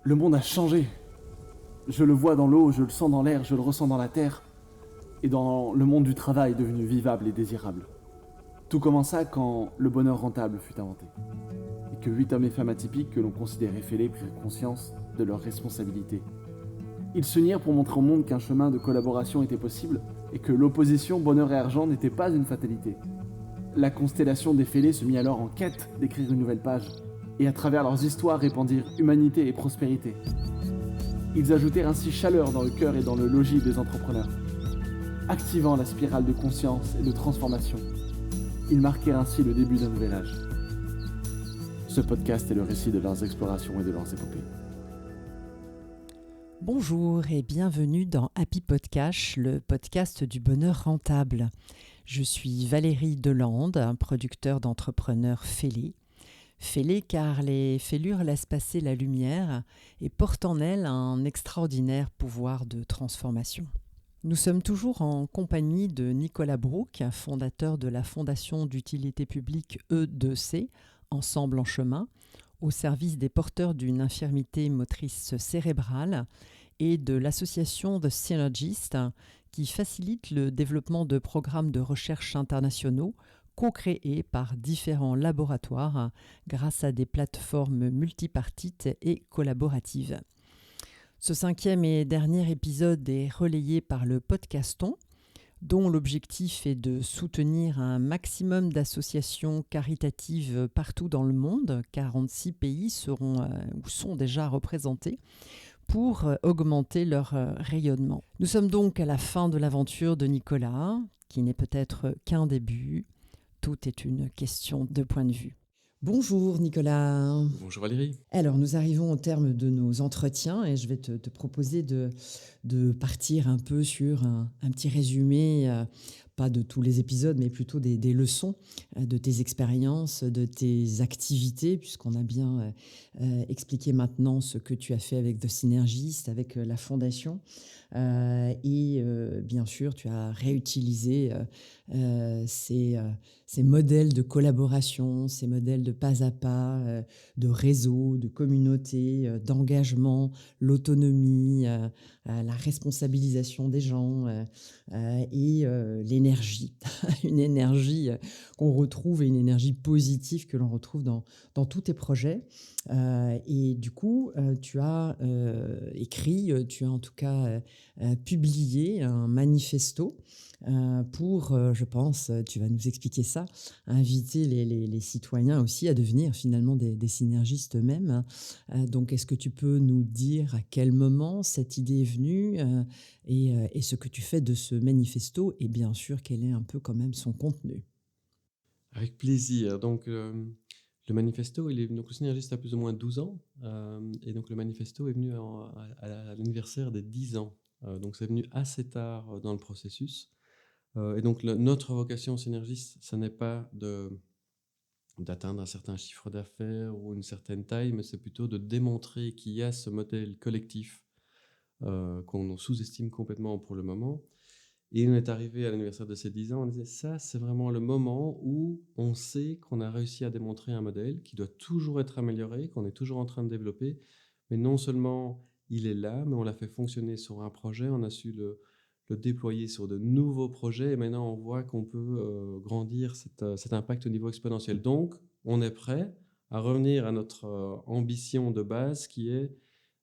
Le monde a changé. Je le vois dans l'eau, je le sens dans l'air, je le ressens dans la terre. Et dans le monde du travail devenu vivable et désirable. Tout commença quand le bonheur rentable fut inventé. Et que 8 hommes et femmes atypiques que l'on considérait fêlés prirent conscience de leurs responsabilités. Ils s'unirent pour montrer au monde qu'un chemin de collaboration était possible et que l'opposition bonheur et argent n'était pas une fatalité. La constellation des fêlés se mit alors en quête d'écrire une nouvelle page, et à travers leurs histoires répandirent humanité et prospérité. Ils ajoutèrent ainsi chaleur dans le cœur et dans le logis des entrepreneurs, activant la spirale de conscience et de transformation. Ils marquèrent ainsi le début d'un nouvel âge. Ce podcast est le récit de leurs explorations et de leurs épopées. Bonjour et bienvenue dans Happy Podcast, le podcast du bonheur rentable. Je suis Valérie Delande, un producteur d'entrepreneurs fêlés. Fêlés car les fêlures laissent passer la lumière et portent en elles un extraordinaire pouvoir de transformation. Nous sommes toujours en compagnie de Nicolas Brouk, fondateur de la Fondation d'utilité publique E2C, Ensemble en chemin, au service des porteurs d'une infirmité motrice cérébrale, et de l'association The Synergist, qui facilite le développement de programmes de recherche internationaux co-créés par différents laboratoires grâce à des plateformes multipartites et collaboratives. Ce 5e et dernier épisode est relayé par le Podcaston, dont l'objectif est de soutenir un maximum d'associations caritatives partout dans le monde. 46 pays seront ou sont déjà représentés pour augmenter leur rayonnement. Nous sommes donc à la fin de l'aventure de Nicolas, qui n'est peut-être qu'un début. Tout est une question de point de vue. Bonjour Nicolas. Bonjour Valérie. Alors nous arrivons au terme de nos entretiens et je vais te proposer de partir un peu sur un petit résumé, pas de tous les épisodes, mais plutôt des leçons de tes expériences, de tes activités, puisqu'on a bien expliqué maintenant ce que tu as fait avec The Synergist, avec la Fondation. Et bien sûr, tu as réutilisé ces modèles de collaboration, ces modèles de pas à pas, de réseau, de communauté, d'engagement, l'autonomie, la responsabilisation des gens et l'énergie. Une énergie qu'on retrouve et une énergie positive que l'on retrouve dans tous tes projets. Et du coup, tu as écrit, tu as en tout cas publié un manifesto pour, je pense, tu vas nous expliquer ça, inviter les citoyens aussi à devenir finalement des synergistes eux-mêmes. Donc, est-ce que tu peux nous dire à quel moment cette idée est venue et ce que tu fais de ce manifesto et bien sûr, quel est un peu quand même son contenu? Avec plaisir. Donc, le manifesto, donc le Synergiste a plus ou moins 12 ans. Et donc, le manifesto est venu à l'anniversaire des 10 ans. Donc, c'est venu assez tard dans le processus. Et donc, notre vocation synergiste, ce n'est pas d'atteindre un certain chiffre d'affaires ou une certaine taille, mais c'est plutôt de démontrer qu'il y a ce modèle collectif qu'on sous-estime complètement pour le moment. Et on est arrivé à l'anniversaire de ces 10 ans, on disait ça, c'est vraiment le moment où on sait qu'on a réussi à démontrer un modèle qui doit toujours être amélioré, qu'on est toujours en train de développer, mais non seulement il est là, mais on l'a fait fonctionner sur un projet, on a su le déployer sur de nouveaux projets, et maintenant on voit qu'on peut grandir cet impact au niveau exponentiel. Donc, on est prêt à revenir à notre ambition de base qui est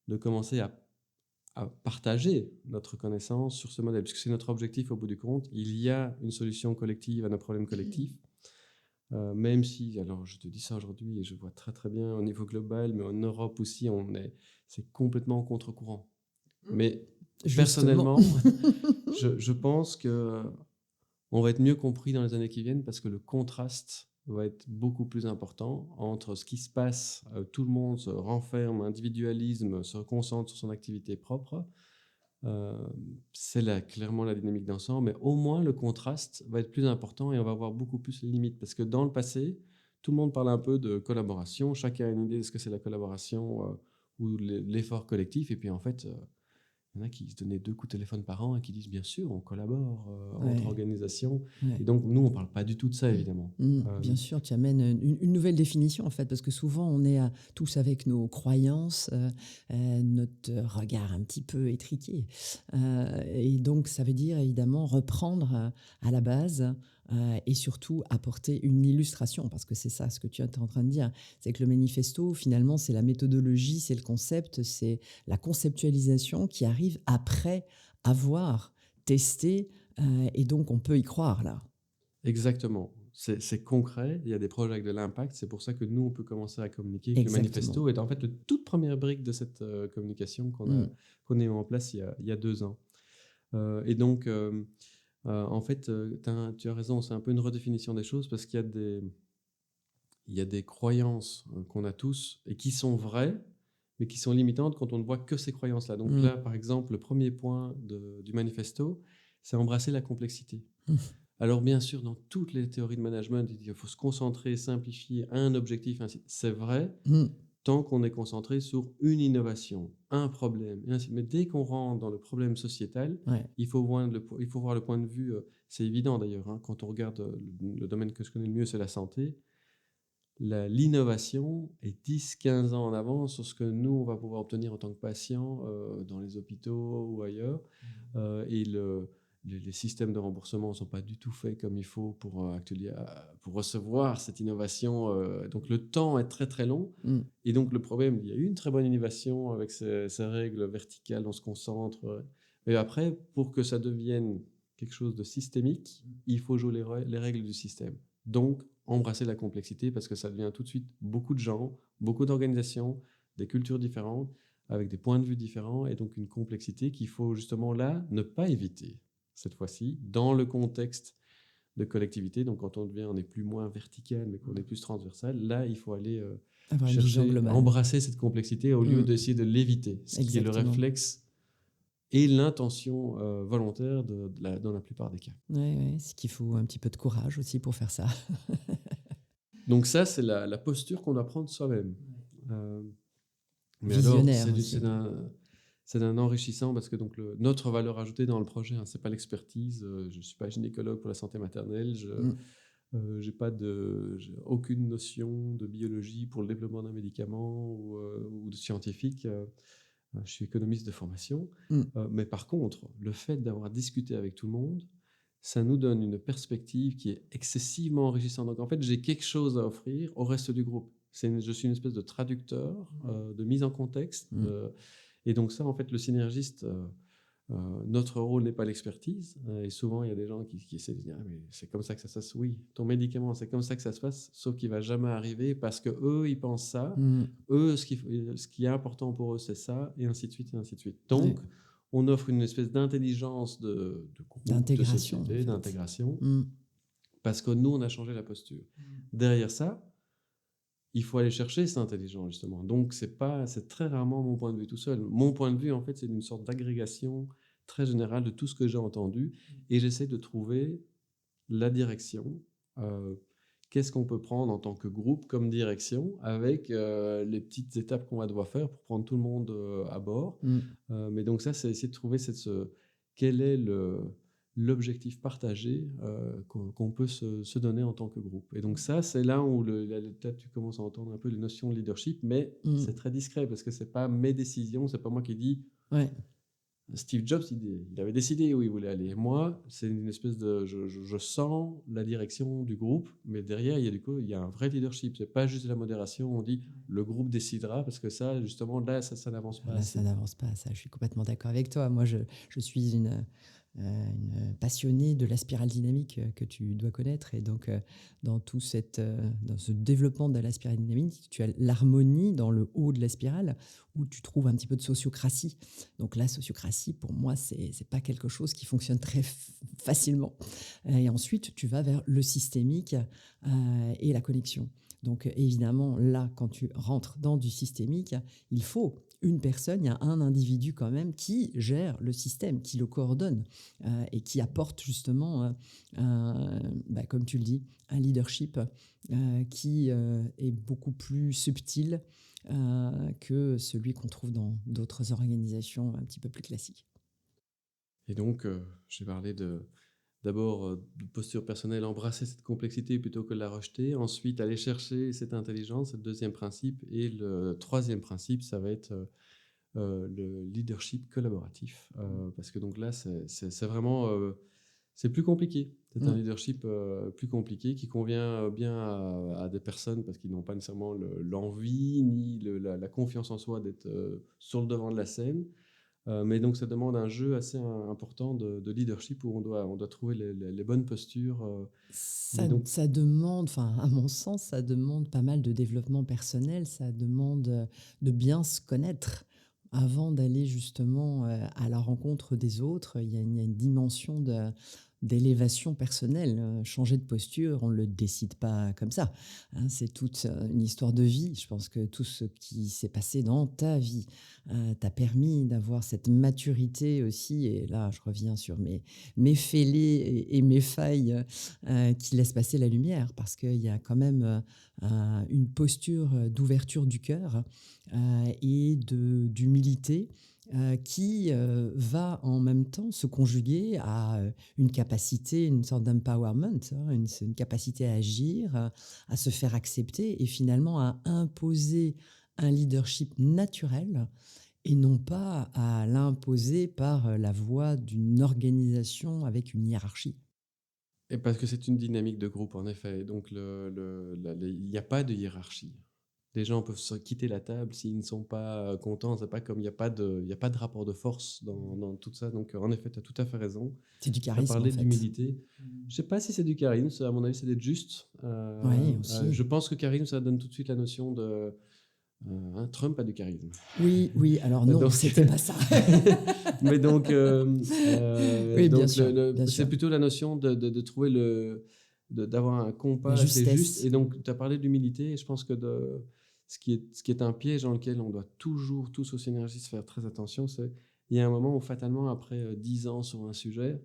de commencer à partager notre connaissance sur ce modèle, puisque c'est notre objectif au bout du compte. Il y a une solution collective à nos problèmes collectifs, même si, alors je te dis ça aujourd'hui et je vois très très bien au niveau global, mais en Europe aussi, c'est complètement contre-courant. Mais Justement. personnellement, je pense qu'on va être mieux compris dans les années qui viennent parce que le contraste va être beaucoup plus important entre ce qui se passe, tout le monde se renferme, individualisme, se concentre sur son activité propre. C'est clairement la dynamique d'ensemble, mais au moins le contraste va être plus important et on va voir beaucoup plus les limites. Parce que dans le passé, tout le monde parle un peu de collaboration, chacun a une idée de ce que c'est la collaboration ou l'effort collectif, et puis en fait, Il y en a qui se donnaient 2 coups de téléphone par an et qui disent bien sûr, on collabore Ouais. entre organisations. Ouais. Et donc, nous, on ne parle pas du tout de ça, évidemment. Bien sûr, tu amènes une nouvelle définition en fait, parce que souvent on est tous avec nos croyances, notre regard un petit peu étriqué. Et donc ça veut dire évidemment reprendre à la base et surtout apporter une illustration, parce que c'est ça ce que tu es en train de dire. C'est que le manifesto, finalement, c'est la méthodologie, c'est le concept, c'est la conceptualisation qui arrive après avoir testé et donc on peut y croire là. Exactement. C'est concret, il y a des projets avec de l'impact, c'est pour ça que nous, on peut commencer à communiquer. Que le Exactement. manifesto est en fait la toute première brique de cette communication qu'on a mis en place il y a 2 ans. Et donc, en fait, tu as raison, c'est un peu une redéfinition des choses parce qu'il y a des croyances qu'on a tous et qui sont vraies, mais qui sont limitantes quand on ne voit que ces croyances-là. Donc là, par exemple, le premier point du manifesto, c'est embrasser la complexité. Alors bien sûr, dans toutes les théories de management, il faut se concentrer, simplifier un objectif, c'est vrai, tant qu'on est concentré sur une innovation, un problème, et ainsi. Mais dès qu'on rentre dans le problème sociétal, il faut voir le point de vue, c'est évident d'ailleurs, hein, quand on regarde le domaine que je connais le mieux, c'est la santé. L'innovation est 10-15 ans en avance sur ce que nous, on va pouvoir obtenir en tant que patient dans les hôpitaux ou ailleurs. Et les systèmes de remboursement ne sont pas du tout faits comme il faut pour recevoir cette innovation. Donc le temps est très très long. Et donc le problème, il y a eu une très bonne innovation avec ces règles verticales, on se concentre. Mais après, pour que ça devienne quelque chose de systémique, il faut jouer les règles du système. Donc, embrasser la complexité parce que ça devient tout de suite beaucoup de gens, beaucoup d'organisations, des cultures différentes, avec des points de vue différents, et donc une complexité qu'il faut justement là ne pas éviter, cette fois-ci, dans le contexte de collectivité. Donc quand on n'est plus moins vertical, mais qu'on est plus transversal, là, il faut aller chercher, embrasser cette complexité au lieu d'essayer de l'éviter, ce qui est le réflexe et l'intention volontaire dans la plupart des cas. Oui, c'est qu'il faut un petit peu de courage aussi pour faire ça. Donc ça, c'est la posture qu'on doit prendre soi-même. Mais visionnaire alors, c'est d'un enrichissant parce que donc notre valeur ajoutée dans le projet, c'est pas l'expertise. Je suis pas gynécologue pour la santé maternelle. J'ai aucune notion de biologie pour le développement d'un médicament ou de scientifique. Je suis économiste de formation. Mais par contre, le fait d'avoir discuté avec tout le monde, ça nous donne une perspective qui est excessivement enrichissante. Donc en fait, j'ai quelque chose à offrir au reste du groupe. Je suis une espèce de traducteur, de mise en contexte. Et donc ça, en fait, le synergiste, notre rôle n'est pas l'expertise. Et souvent, il y a des gens qui essaient de dire « mais c'est comme ça que ça se passe ». Oui, ton médicament, c'est comme ça que ça se passe, sauf qu'il ne va jamais arriver parce qu'eux, ils pensent ça. Eux, ce qui est important pour eux, c'est ça, et ainsi de suite, et ainsi de suite. Donc, on offre une espèce d'intelligence de groupe, d'intégration, de société, d'intégration, parce que nous, on a changé la posture. Derrière ça, il faut aller chercher cette intelligence, justement. Donc, c'est très rarement mon point de vue tout seul. Mon point de vue, en fait, c'est une sorte d'agrégation très générale de tout ce que j'ai entendu, et j'essaie de trouver la direction. Qu'est-ce qu'on peut prendre en tant que groupe comme direction avec les petites étapes qu'on va devoir faire pour prendre tout le monde à bord. Mais donc ça, c'est essayer de trouver quel est l'objectif partagé qu'on peut se donner en tant que groupe. Et donc ça, c'est là où peut-être tu commences à entendre un peu les notions de leadership, mais c'est très discret parce que c'est pas mes décisions, c'est pas moi qui dis... Steve Jobs, il avait décidé où il voulait aller. Moi, c'est une espèce de... Je sens la direction du groupe, mais derrière, il y a un vrai leadership. C'est pas juste de la modération, on dit le groupe décidera, parce que ça, justement, là, ça n'avance pas. Là, ça n'avance pas, ça. Je suis complètement d'accord avec toi. Moi, je suis une passionnée de la spirale dynamique que tu dois connaître. Et donc, dans ce développement de la spirale dynamique, tu as l'harmonie dans le haut de la spirale où tu trouves un petit peu de sociocratie. Donc, la sociocratie, pour moi, c'est pas quelque chose qui fonctionne très facilement. Et ensuite, tu vas vers le systémique et la connexion. Donc, évidemment, là, quand tu rentres dans du systémique, il faut une personne, il y a un individu quand même qui gère le système, qui le coordonne et qui apporte justement, comme tu le dis, un leadership qui est beaucoup plus subtil que celui qu'on trouve dans d'autres organisations un petit peu plus classiques. Et donc, j'ai parlé d'abord de posture personnelle, embrasser cette complexité plutôt que de la rejeter. Ensuite, aller chercher cette intelligence, c'est le deuxième principe. Et le troisième principe, ça va être le leadership collaboratif. Parce que donc là, c'est vraiment... c'est plus compliqué. C'est un leadership plus compliqué qui convient bien à des personnes parce qu'ils n'ont pas nécessairement l'envie ni la confiance en soi d'être sur le devant de la scène. Mais donc, ça demande un jeu assez important de leadership où on doit trouver les bonnes postures. Ça demande, enfin, à mon sens, ça demande pas mal de développement personnel, ça demande de bien se connaître avant d'aller justement à la rencontre des autres. Il y a une dimension d'élévation personnelle. Changer de posture, on ne le décide pas comme ça. Hein, c'est toute une histoire de vie. Je pense que tout ce qui s'est passé dans ta vie t'a permis d'avoir cette maturité aussi. Et là, je reviens sur mes fêlés et mes failles qui laissent passer la lumière, parce qu'il y a quand même une posture d'ouverture du cœur et d'humilité qui va en même temps se conjuguer à une capacité, une sorte d'empowerment, hein, une capacité à agir, à se faire accepter et finalement à imposer un leadership naturel et non pas à l'imposer par la voie d'une organisation avec une hiérarchie. Et parce que c'est une dynamique de groupe, en effet. Donc, il n'y a pas de hiérarchie. Les gens peuvent se quitter la table s'ils ne sont pas contents. C'est pas comme il n'y a pas de rapport de force dans tout ça. Donc, en effet, tu as tout à fait raison. C'est du Tu as charisme en parlé fait. d'humilité. Je ne sais pas si c'est du charisme. À mon avis, c'est d'être juste. Oui, aussi. Je pense que charisme, ça donne tout de suite la notion de... Trump a du charisme. Oui, alors non, Donc, c'était pas ça. mais donc, Oui, bien donc sûr, bien c'est sûr. plutôt la notion de trouver d'avoir un compas La assez justesse. juste. Et donc, tu as parlé d'humilité, et je pense que ce qui est un piège dans lequel on doit toujours, tous aux synergistes, faire très attention, c'est il y a un moment où, fatalement, après 10 ans sur un sujet,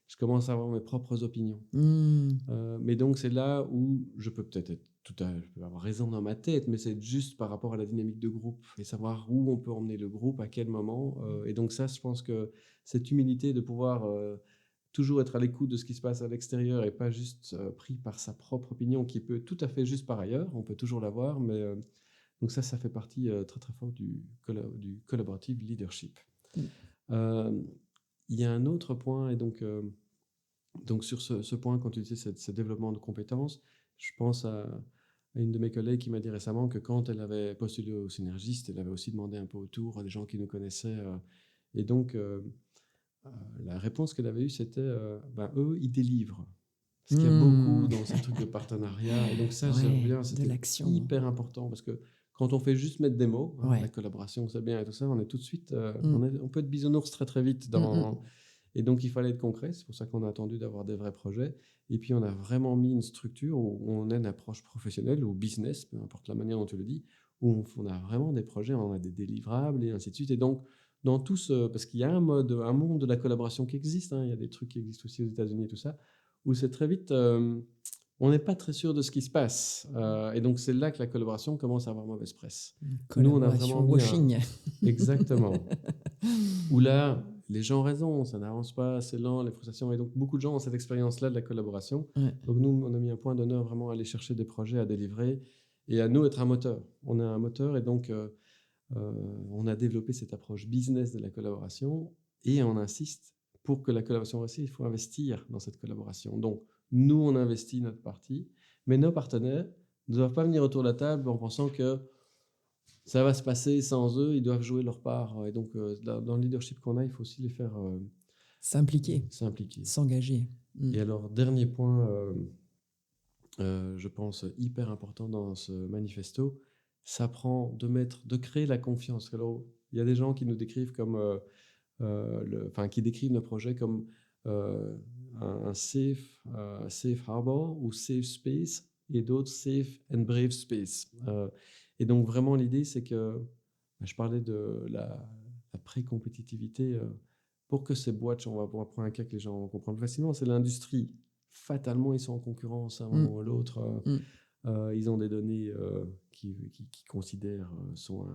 je commence à avoir mes propres opinions. Mais donc, c'est là où je peux peut-être je peux avoir raison dans ma tête, mais c'est juste par rapport à la dynamique de groupe et savoir où on peut emmener le groupe, à quel moment. Et donc ça, je pense que cette humilité de pouvoir toujours être à l'écoute de ce qui se passe à l'extérieur et pas juste pris par sa propre opinion, qui peut tout à fait juste par ailleurs, on peut toujours l'avoir, mais donc ça fait partie très très fort du collaborative leadership. Il y a un autre point, et donc sur ce point, quand tu disais ce développement de compétences, je pense à une de mes collègues qui m'a dit récemment que quand elle avait postulé au synergiste, elle avait aussi demandé un peu autour à des gens qui nous connaissaient. Et donc, la réponse qu'elle avait eue, c'était eux, ils délivrent. Parce qu'il y a beaucoup dans ces trucs de partenariat. Et donc ça, je reviens, c'était hyper important parce que quand on fait juste mettre des mots, la collaboration, c'est bien et tout ça, on est tout de suite... on peut être bisounours très très vite dans... Et donc, il fallait être concret. C'est pour ça qu'on a attendu d'avoir des vrais projets. Et puis, on a vraiment mis une structure où on a une approche professionnelle ou business, peu importe la manière dont tu le dis, où on a vraiment des projets, on a des délivrables et ainsi de suite. Et donc, dans tout ce... Parce qu'il y a un monde de la collaboration qui existe. Il y a des trucs qui existent aussi aux États-Unis et tout ça, où c'est très vite... on n'est pas très sûr de ce qui se passe. Et donc, c'est là que la collaboration commence à avoir mauvaise presse. Nous, on a vraiment mis washing. Exactement. Où là, les gens ont raison, ça n'avance pas, c'est lent, les frustrations. Et donc, beaucoup de gens ont cette expérience-là de la collaboration. Donc, nous, on a mis un point d'honneur vraiment à aller chercher des projets à délivrer et à nous être un moteur. On est un moteur et donc, on a développé cette approche business de la collaboration et on insiste, pour que la collaboration réussisse, il faut investir dans cette collaboration. Donc, nous, on investit notre partie, mais nos partenaires ne doivent pas venir autour de la table en pensant que ça va se passer sans eux, ils doivent jouer leur part. Et donc, dans le leadership qu'on a, il faut aussi les faire s'impliquer, s'engager. Et alors, dernier point, je pense, hyper important dans ce manifesto, ça prend de créer la confiance. Alors, il y a des gens qui nous décrivent comme, qui décrivent nos projets comme un safe harbor ou safe space, et d'autres safe and brave space. Et donc, vraiment, l'idée, c'est que je parlais de la pré-compétitivité. Pour que ces boîtes, on va prendre un cas que les gens comprennent facilement, c'est l'industrie. Fatalement, ils sont en concurrence à un moment ou à l'autre. Ils ont des données qu'ils considèrent sont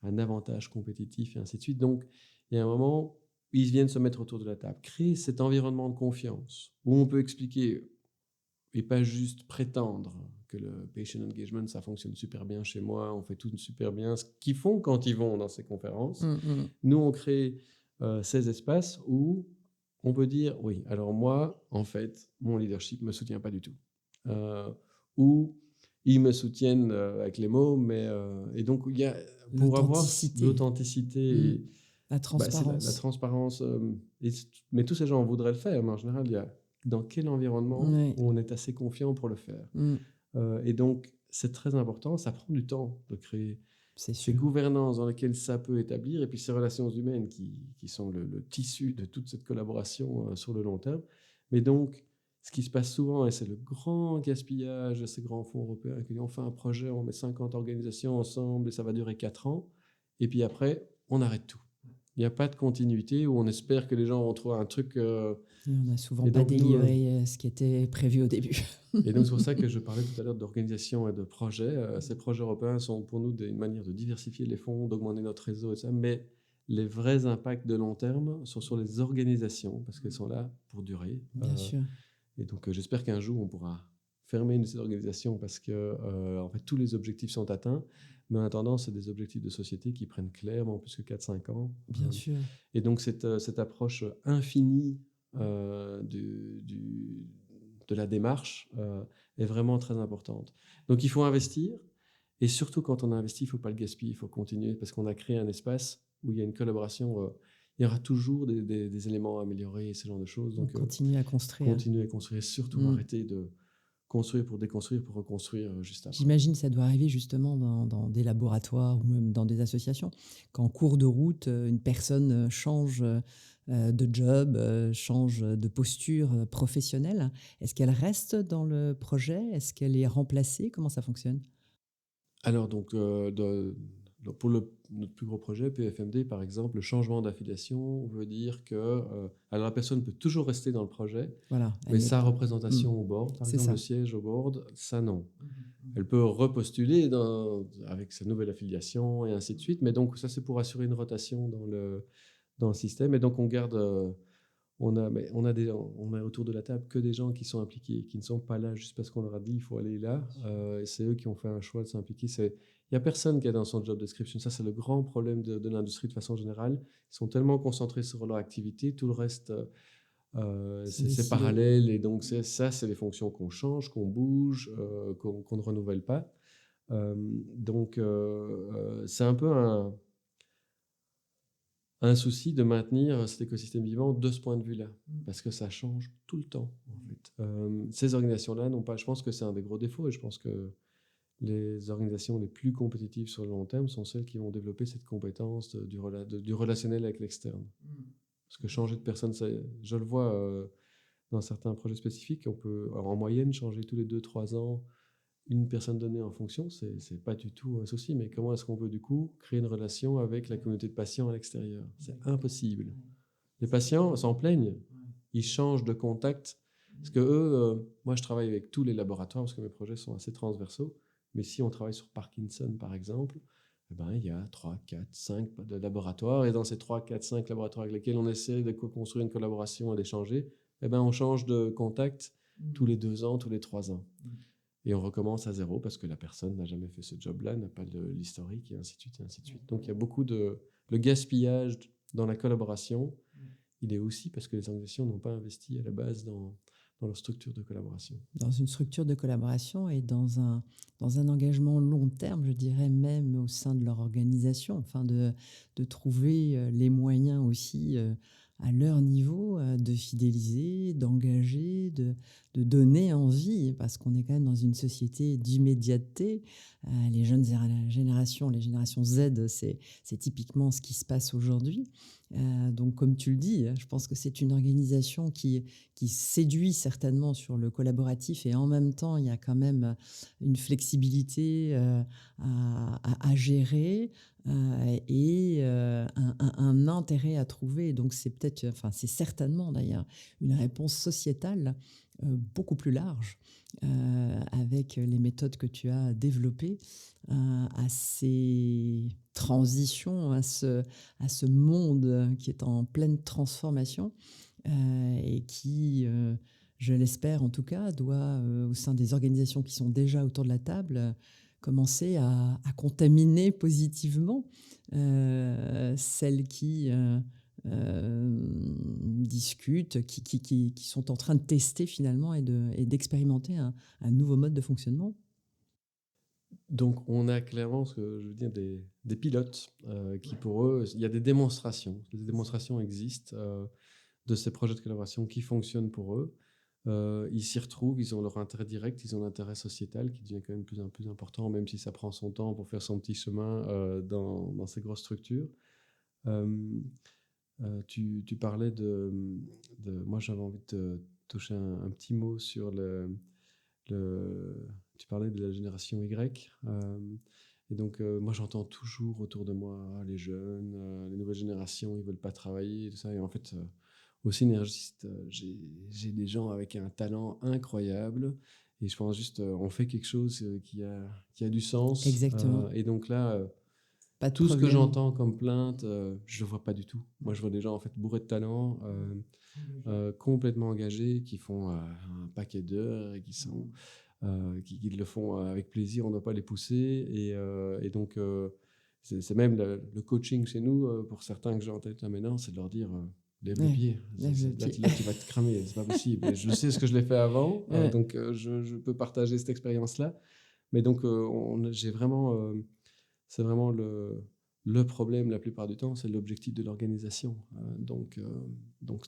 un avantage compétitif et ainsi de suite. Donc, il y a un moment, ils viennent se mettre autour de la table, créer cet environnement de confiance où on peut expliquer et pas juste prétendre que le patient engagement, ça fonctionne super bien chez moi, on fait tout super bien, ce qu'ils font quand ils vont dans ces conférences. Nous, on crée ces espaces où on peut dire, oui, alors moi, en fait, mon leadership ne me soutient pas du tout. Ou ils me soutiennent avec les mots, mais... et donc, il y a, pour avoir l'authenticité... La transparence. C'est la transparence. Mais tous ces gens voudraient le faire, mais en général, il y a dans quel environnement où on est assez confiant pour le faire. Et donc, c'est très important. Ça prend du temps de créer ces gouvernances dans lesquelles ça peut établir, et puis ces relations humaines qui sont le tissu de toute cette collaboration sur le long terme. Mais donc, ce qui se passe souvent, et c'est le grand gaspillage de ces grands fonds européens, on fait un projet, on met 50 organisations ensemble, et ça va durer 4 ans, et puis après, on arrête tout. Il n'y a pas de continuité où on espère que les gens vont trouver un truc. On n'a souvent pas délivré ce qui était prévu au début. Et donc, c'est pour ça que je parlais tout à l'heure d'organisation et de projets. Ces projets européens sont pour nous une manière de diversifier les fonds, d'augmenter notre réseau et ça. Mais les vrais impacts de long terme sont sur les organisations parce qu'elles sont là pour durer. Bien sûr. Et donc, j'espère qu'un jour, on pourra fermer une de ces organisations parce que en fait, tous les objectifs sont atteints. Mais en attendant, c'est des objectifs de société qui prennent clairement plus que 4-5 ans. Bien sûr. Et donc, cette approche infinie de la démarche est vraiment très importante. Donc, il faut investir. Et surtout, quand on a investi, il ne faut pas le gaspiller, il faut continuer parce qu'on a créé un espace où il y a une collaboration. Il y aura toujours des éléments à améliorer, ce genre de choses. Donc, continuer à construire. Continuer à construire, surtout arrêter de construire pour déconstruire, pour reconstruire juste après. J'imagine que ça doit arriver justement dans des laboratoires ou même dans des associations. Qu'en cours de route, une personne change de job, change de posture professionnelle. Est-ce qu'elle reste dans le projet? Est-ce qu'elle est remplacée? Comment ça fonctionne? Alors, donc, pour notre plus gros projet, PFMD, par exemple, le changement d'affiliation veut dire que alors la personne peut toujours rester dans le projet, mais sa représentation au board, par exemple, le siège au board, ça non. Elle peut repostuler avec sa nouvelle affiliation et ainsi de suite, mais donc ça, c'est pour assurer une rotation dans le système. Et donc, on garde... on a autour de la table que des gens qui sont impliqués, qui ne sont pas là juste parce qu'on leur a dit il faut aller là. Et c'est eux qui ont fait un choix de s'impliquer. Il n'y a personne qui est dans son job description. Ça, c'est le grand problème de l'industrie de façon générale. Ils sont tellement concentrés sur leur activité, tout le reste, c'est parallèle. Et donc, c'est les fonctions qu'on change, qu'on bouge, qu'on ne renouvelle pas. Donc, c'est un peu un souci de maintenir cet écosystème vivant de ce point de vue-là, parce que ça change tout le temps, en fait. Ces organisations-là n'ont pas... Je pense que c'est un des gros défauts, et je pense que les organisations les plus compétitives sur le long terme sont celles qui vont développer cette compétence du relationnel avec l'externe. Parce que changer de personne, je le vois dans certains projets spécifiques, on peut en moyenne changer tous les 2-3 ans une personne donnée en fonction, c'est pas du tout un souci, mais comment est-ce qu'on peut du coup créer une relation avec la communauté de patients à l'extérieur? C'est impossible. Les patients s'en plaignent, ils changent de contact, parce que eux, moi je travaille avec tous les laboratoires, parce que mes projets sont assez transversaux, mais si on travaille sur Parkinson par exemple, il y a 3, 4, 5 laboratoires, et dans ces 3, 4, 5 laboratoires avec lesquels on essaie de construire une collaboration et d'échanger, on change de contact tous les 2 ans, tous les 3 ans. Et on recommence à zéro parce que la personne n'a jamais fait ce job-là, n'a pas l'historique, et ainsi de suite, et ainsi de suite. Donc il y a beaucoup de... Le gaspillage dans la collaboration, il est aussi parce que les organisations n'ont pas investi à la base dans leur structure de collaboration. Dans une structure de collaboration et dans un engagement long terme, je dirais même au sein de leur organisation, enfin de trouver les moyens aussi à leur niveau de fidéliser, d'engager, de donner envie, parce qu'on est quand même dans une société d'immédiateté. Les jeunes générations, les générations Z, c'est typiquement ce qui se passe aujourd'hui. Donc, comme tu le dis, je pense que c'est une organisation qui séduit certainement sur le collaboratif, et en même temps, il y a quand même une flexibilité à gérer, et un intérêt à trouver. Donc c'est peut-être, enfin c'est certainement d'ailleurs une réponse sociétale beaucoup plus large avec les méthodes que tu as développées à ces transitions, à ce monde qui est en pleine transformation et qui, je l'espère en tout cas, doit, au sein des organisations qui sont déjà autour de la table, commencer à contaminer positivement celles qui discutent, qui sont en train de tester finalement et d'expérimenter un nouveau mode de fonctionnement. Donc, on a clairement, ce que je veux dire, des pilotes qui, pour eux, il y a des démonstrations. Les démonstrations existent de ces projets de collaboration qui fonctionnent pour eux. Ils s'y retrouvent, ils ont leur intérêt direct, ils ont l'intérêt sociétal qui devient quand même plus en plus important, même si ça prend son temps pour faire son petit chemin dans ces grosses structures. Tu parlais moi, j'avais envie de te toucher un petit mot sur tu parlais de la génération Y. Et donc, moi, j'entends toujours autour de moi, les jeunes, les nouvelles générations, ils ne veulent pas travailler, tout ça. Et en fait, au Synergiste, j'ai des gens avec un talent incroyable. Et je pense juste, on fait quelque chose qui a du sens. Exactement. Et donc là, Pas de tout ce que problème. j'entends comme plainte, je ne le vois pas du tout. Moi, je vois des gens en fait bourrés de talent, complètement engagés, qui font un paquet d'heures et qui le font avec plaisir. On ne doit pas les pousser. Et donc, c'est même le coaching chez nous, pour certains que j'ai en tête là maintenant, c'est de leur dire lève le Ouais, pied. lève le pied. Là, tu vas te cramer, c'est pas possible. Et je sais ce que je l'ai fait avant, Ouais. donc je peux partager cette expérience-là. Mais donc, c'est vraiment le problème la plupart du temps, c'est l'objectif de l'organisation. Donc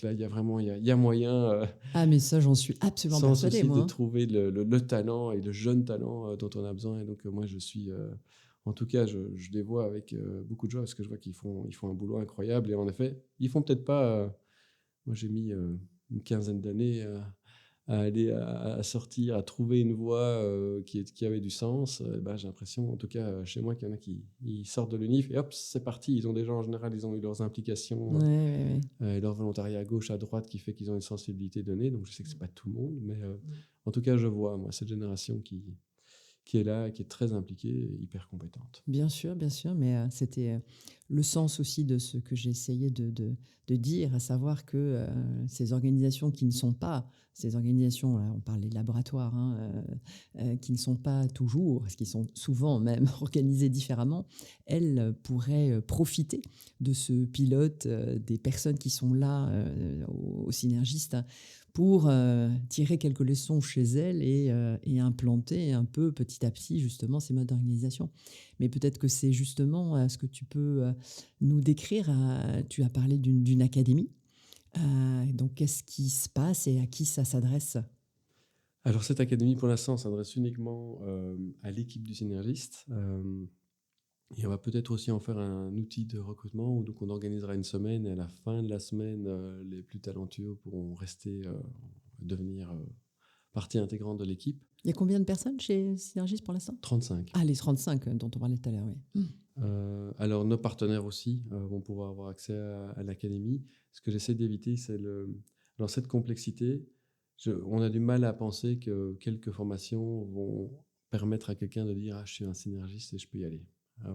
là, il y a vraiment il y a moyen, Ah, mais ça, j'en suis absolument sans persuadée, souci, moi. de Hein. trouver le talent et le jeune talent dont on a besoin. Et donc, moi, en tout cas, je les vois avec beaucoup de joie parce que je vois qu'ils font un boulot incroyable. Et en effet, ils font peut-être pas. Moi, j'ai mis une quinzaine d'années à aller à sortir, à trouver une voie qui avait du sens. J'ai l'impression, en tout cas chez moi, qu'il y en a qui ils sortent de l'UNIF et hop, c'est parti. Ils ont déjà, en général, ils ont eu leurs implications Ouais. et leur volontariat à gauche, à droite, qui fait qu'ils ont une sensibilité donnée. Donc je sais que c'est pas tout le monde, mais en tout cas, je vois, moi, cette génération qui est là, qui est très impliquée et hyper compétente. Bien sûr, mais c'était le sens aussi de ce que j'ai essayé de dire, à savoir que ces organisations qui ne sont pas, ces organisations, là, on parle des laboratoires, hein, qui ne sont pas toujours, parce qu'ils sont souvent même organisés différemment, elles pourraient profiter de ce pilote, des personnes qui sont là au Synergiste, pour tirer quelques leçons chez elles et implanter un peu petit à petit justement ces modes d'organisation. Mais peut-être que c'est justement ce que tu peux nous décrire. Tu as parlé d'une académie. Donc qu'est-ce qui se passe et à qui ça s'adresse? Alors cette académie, pour l'instant, s'adresse uniquement à l'équipe du Synergiste. Et on va peut-être aussi en faire un outil de recrutement où donc on organisera une semaine et à la fin de la semaine, les plus talentueux pourront devenir partie intégrante de l'équipe. Il y a combien de personnes chez Synergis pour l'instant? 35. Ah, les 35 dont on parlait tout à l'heure, oui. Alors nos partenaires aussi vont pouvoir avoir accès à l'académie. Ce que j'essaie d'éviter, c'est cette complexité. On a du mal à penser que quelques formations vont permettre à quelqu'un de dire je suis un synergiste et je peux y aller.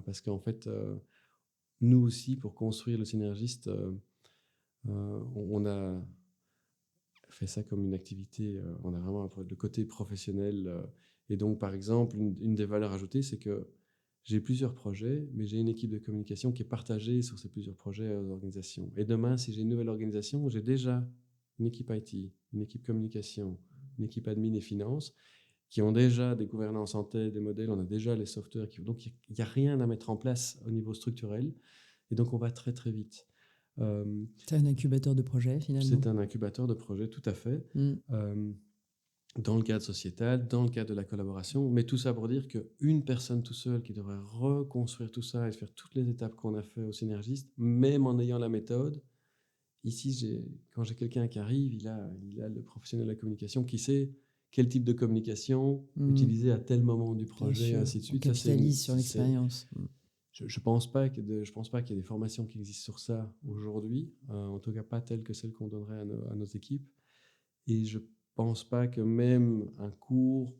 Parce qu'en fait, nous aussi, pour construire le Synergiste, on a fait ça comme une activité. On a vraiment le côté professionnel. Et donc, par exemple, une des valeurs ajoutées, c'est que j'ai plusieurs projets, mais j'ai une équipe de communication qui est partagée sur ces plusieurs projets d'organisation. Et demain, si j'ai une nouvelle organisation, j'ai déjà une équipe IT, une équipe communication, une équipe admin et finance, qui ont déjà des gouvernances en tête, des modèles, on a déjà les softwares. Donc, il n'y a rien à mettre en place au niveau structurel. Et donc, on va très, très vite. C'est un incubateur de projet, finalement. C'est un incubateur de projet, tout à fait. Dans le cadre sociétal, dans le cadre de la collaboration. Mais tout ça pour dire qu'une personne tout seul qui devrait reconstruire tout ça et faire toutes les étapes qu'on a fait au Synergiste, même en ayant la méthode, ici, quand j'ai quelqu'un qui arrive, il a le professionnel de la communication qui sait quel type de communication utiliser à tel moment du projet, et ainsi de suite. On capitalise sur l'expérience. Je ne pense pas qu'il y ait des formations qui existent sur ça aujourd'hui, en tout cas pas telles que celles qu'on donnerait à nos équipes. Et je ne pense pas que même un cours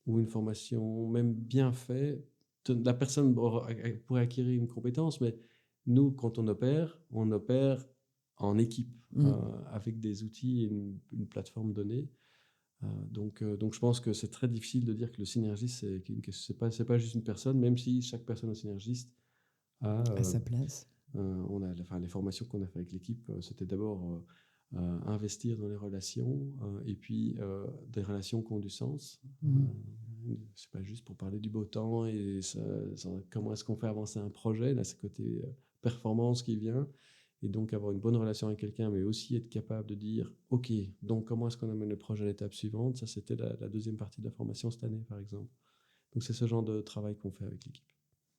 ou une formation, même bien fait, la personne pourrait acquérir une compétence, mais nous, quand on opère en équipe, avec des outils et une plateforme donnée. Donc, je pense que c'est très difficile de dire que le synergiste, c'est pas juste une personne, même si chaque personne au synergiste a À sa place. les formations qu'on a fait avec l'équipe, c'était d'abord investir dans les relations, et puis des relations qui ont du sens. C'est pas juste pour parler du beau temps et comment est-ce qu'on fait avancer un projet. Là, c'est côté performance qui vient. Et donc avoir une bonne relation avec quelqu'un, mais aussi être capable de dire ok, donc comment est-ce qu'on amène le projet à l'étape suivante. Ça, c'était la deuxième partie de la formation cette année, par exemple. Donc c'est ce genre de travail qu'on fait avec l'équipe.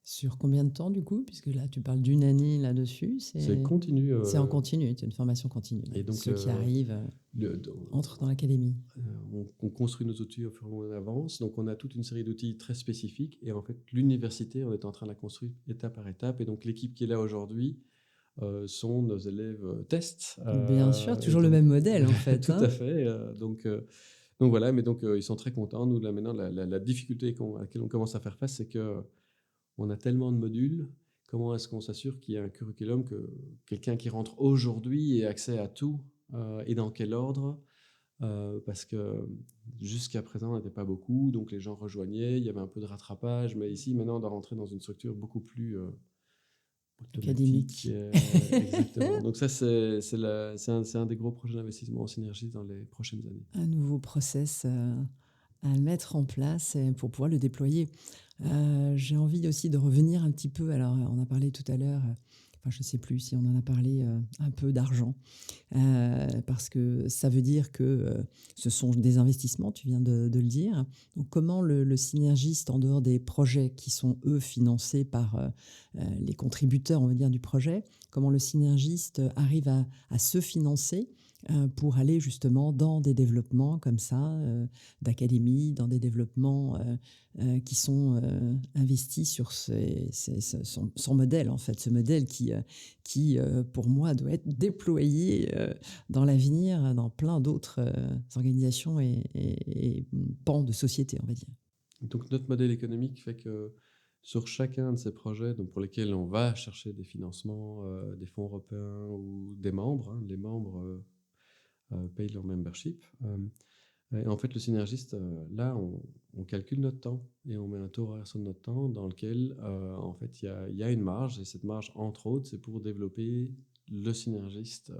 Sur combien de temps, du coup? Puisque là, tu parles d'une année là-dessus. C'est continu. C'est en continu, c'est une formation continue. Et donc, ceux qui arrivent entrent dans l'académie. On construit nos outils au fur et à mesure qu'on avance. Donc, on a toute une série d'outils très spécifiques. Et en fait, l'université, on est en train de la construire étape par étape. Et donc, l'équipe qui est là aujourd'hui sont nos élèves tests. Bien sûr, toujours le même modèle, en fait. Tout à fait. Donc voilà, mais donc ils sont très contents. Nous, là, maintenant, la difficulté à laquelle on commence à faire face, c'est que on a tellement de modules. Comment est-ce qu'on s'assure qu'il y a un curriculum, que quelqu'un qui rentre aujourd'hui ait accès à tout, et dans quel ordre, parce que jusqu'à présent, on n'était pas beaucoup, donc les gens rejoignaient, il y avait un peu de rattrapage, mais ici, maintenant, on doit rentrer dans une structure beaucoup plus académique. Exactement. Donc ça, c'est un des gros projets d'investissement en synergie dans les prochaines années. Un nouveau process à mettre en place pour pouvoir le déployer. J'ai envie aussi de revenir un petit peu, alors on a parlé tout à l'heure, je ne sais plus si on en a parlé, un peu d'argent, parce que ça veut dire que ce sont des investissements, tu viens de le dire. Donc comment le synergiste, en dehors des projets qui sont, eux, financés par les contributeurs, on va dire, du projet, comment le synergiste arrive à se financer pour aller justement dans des développements comme ça, d'académie, dans des développements qui sont investis sur son modèle, en fait, ce modèle qui pour moi, doit être déployé dans l'avenir, dans plein d'autres organisations et pans de société, on va dire. Donc notre modèle économique fait que sur chacun de ces projets, donc pour lesquels on va chercher des financements, des fonds européens ou des membres, les membres payent leur membership. Et en fait, le synergiste, là, on calcule notre temps et on met un taux horaire sur notre temps dans lequel, en fait, il y a une marge. Et cette marge, entre autres, c'est pour développer le synergiste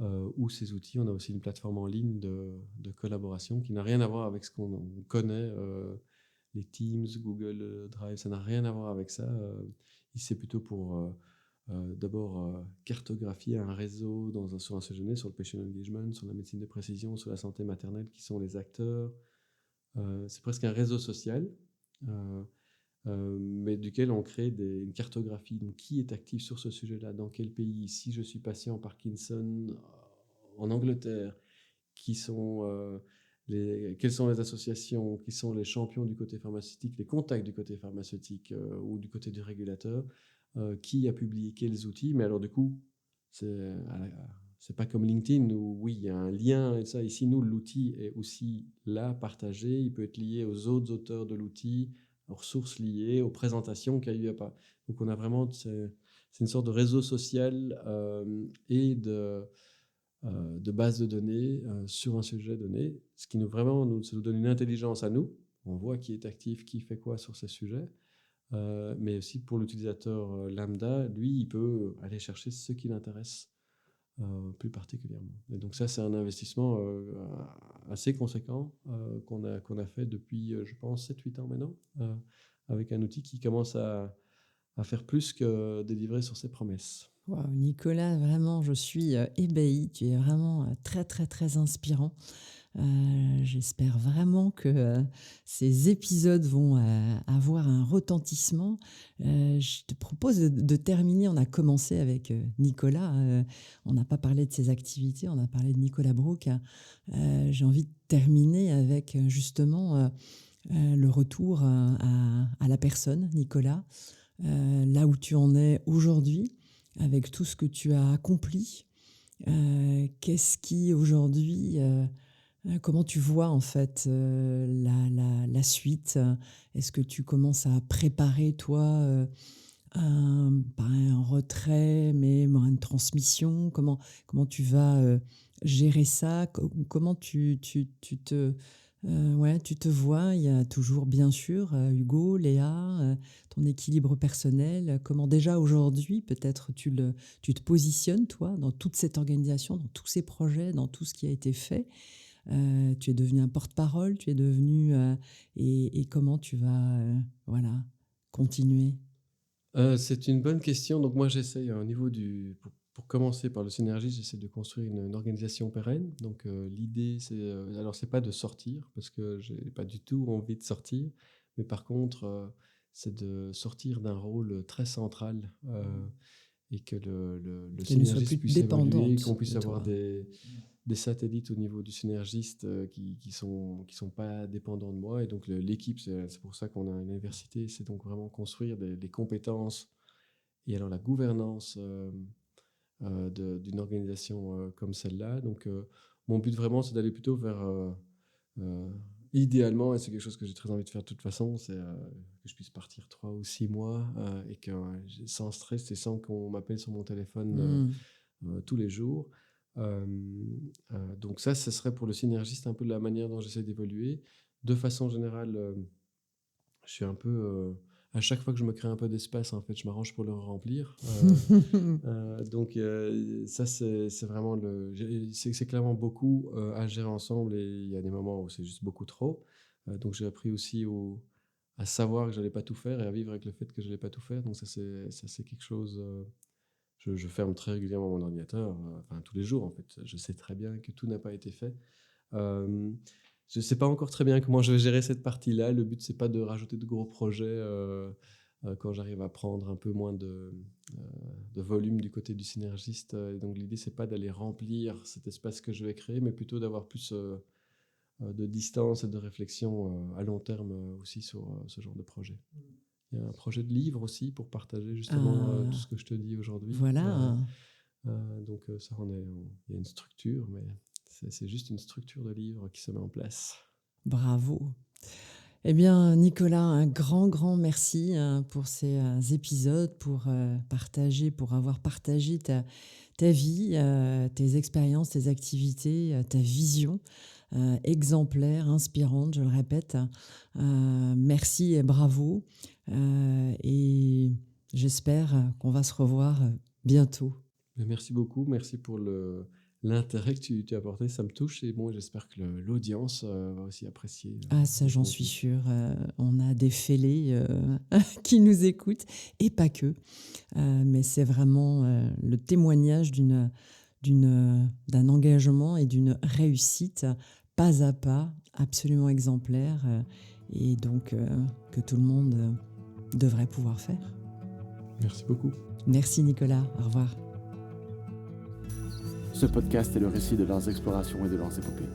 ou ses outils. On a aussi une plateforme en ligne de collaboration qui n'a rien à voir avec ce qu'on connaît, les Teams, Google Drive, ça n'a rien à voir avec ça. C'est plutôt pour d'abord cartographier un réseau sur un sujet donné, sur le patient engagement, sur la médecine de précision, sur la santé maternelle, qui sont les acteurs. C'est presque un réseau social, mais duquel on crée une cartographie. Donc, qui est actif sur ce sujet-là, dans quel pays? Si je suis patient en Parkinson en Angleterre, quelles sont les associations, qui sont les champions du côté pharmaceutique, les contacts du côté pharmaceutique ou du côté du régulateur, qui a publié quels outils. Mais alors du coup, c'est pas comme LinkedIn où oui, il y a un lien et ça. Ici, nous, l'outil est aussi là, partagé. Il peut être lié aux autres auteurs de l'outil, aux ressources liées, aux présentations qu'il y a eu à pas. Donc on a vraiment, c'est une sorte de réseau social et de base de données sur un sujet donné, ce qui ça nous donne une intelligence à nous. On voit qui est actif, qui fait quoi sur ces sujets. Mais aussi pour l'utilisateur lambda, lui, il peut aller chercher ce qui l'intéresse plus particulièrement. Et donc ça, c'est un investissement assez conséquent qu'on a fait depuis, je pense, 7-8 ans maintenant, avec un outil qui commence à faire plus que délivrer sur ses promesses. Wow, Nicolas, vraiment, je suis ébahie. Tu es vraiment très, très, très inspirant. J'espère vraiment que ces épisodes vont avoir un retentissement. Je te propose de terminer. On a commencé avec Nicolas. On n'a pas parlé de ses activités. On a parlé de Nicolas Brook. J'ai envie de terminer avec justement le retour à la personne, Nicolas. là où tu en es aujourd'hui, avec tout ce que tu as accompli. Qu'est-ce qui aujourd'hui, comment tu vois en fait la suite? Est-ce que tu commences à préparer toi pas un retrait, mais une transmission? Comment tu vas gérer ça? Comment ouais, tu te vois? Il y a toujours, bien sûr, Hugo, Léa, ton équilibre personnel. Comment déjà aujourd'hui, peut-être tu te positionnes, toi, dans toute cette organisation, dans tous ces projets, dans tout ce qui a été fait. Tu es devenu un porte-parole, tu es devenu... et comment tu vas voilà, continuer? C'est une bonne question. Donc moi, j'essaye au niveau pour commencer par le Synergie, j'essaie de construire une organisation pérenne. Donc l'idée, alors c'est pas de sortir parce que j'ai pas du tout envie de sortir, mais par contre, c'est de sortir d'un rôle très central et que le Qu'elle ne soit Synergiste plus puisse évoluer, dépendante qu'on puisse de avoir toi. des satellites au niveau du Synergiste qui sont pas dépendants de moi. Et donc l'équipe, c'est pour ça qu'on a une université, c'est donc vraiment construire des compétences et alors la gouvernance d'une organisation comme celle-là. Donc mon but vraiment, c'est d'aller plutôt vers, idéalement, et c'est quelque chose que j'ai très envie de faire de toute façon, c'est que je puisse partir 3 ou 6 mois et que sans stress et sans qu'on m'appelle sur mon téléphone tous les jours. Donc ça, ce serait pour le Synergiste un peu la manière dont j'essaie d'évoluer. De façon générale, je suis un peu... à chaque fois que je me crée un peu d'espace, en fait, je m'arrange pour le remplir. Donc ça, c'est vraiment c'est clairement beaucoup à gérer ensemble et il y a des moments où c'est juste beaucoup trop. Donc j'ai appris aussi à savoir que je n'allais pas tout faire et à vivre avec le fait que je n'allais pas tout faire. Donc ça, c'est quelque chose... je ferme très régulièrement mon ordinateur, enfin tous les jours en fait. Je sais très bien que tout n'a pas été fait. Je ne sais pas encore très bien comment je vais gérer cette partie-là. Le but, c'est pas de rajouter de gros projets quand j'arrive à prendre un peu moins de volume du côté du Synergiste. Et donc l'idée, c'est pas d'aller remplir cet espace que je vais créer, mais plutôt d'avoir plus de distance et de réflexion à long terme aussi sur ce genre de projet. Il y a un projet de livre aussi pour partager justement tout ce que je te dis aujourd'hui. Voilà. Donc ça, il y a une structure, mais c'est juste une structure de livre qui se met en place. Bravo. Eh bien, Nicolas, un grand merci pour ces épisodes, pour avoir partagé ta vie, tes expériences, tes activités, ta vision exemplaire, inspirante, je le répète. Merci et bravo. Et j'espère qu'on va se revoir bientôt. Mais merci beaucoup, merci pour l'intérêt que tu as apporté, ça me touche et bon, j'espère que l'audience va aussi apprécier. Ah ça, j'en suis sûre. On a des fêlés qui nous écoutent et pas que. Mais c'est vraiment le témoignage d'un engagement et d'une réussite pas à pas, absolument exemplaire et donc que tout le monde devrait pouvoir faire. Merci beaucoup. Merci Nicolas, au revoir. Ce podcast est le récit de leurs explorations et de leurs épopées.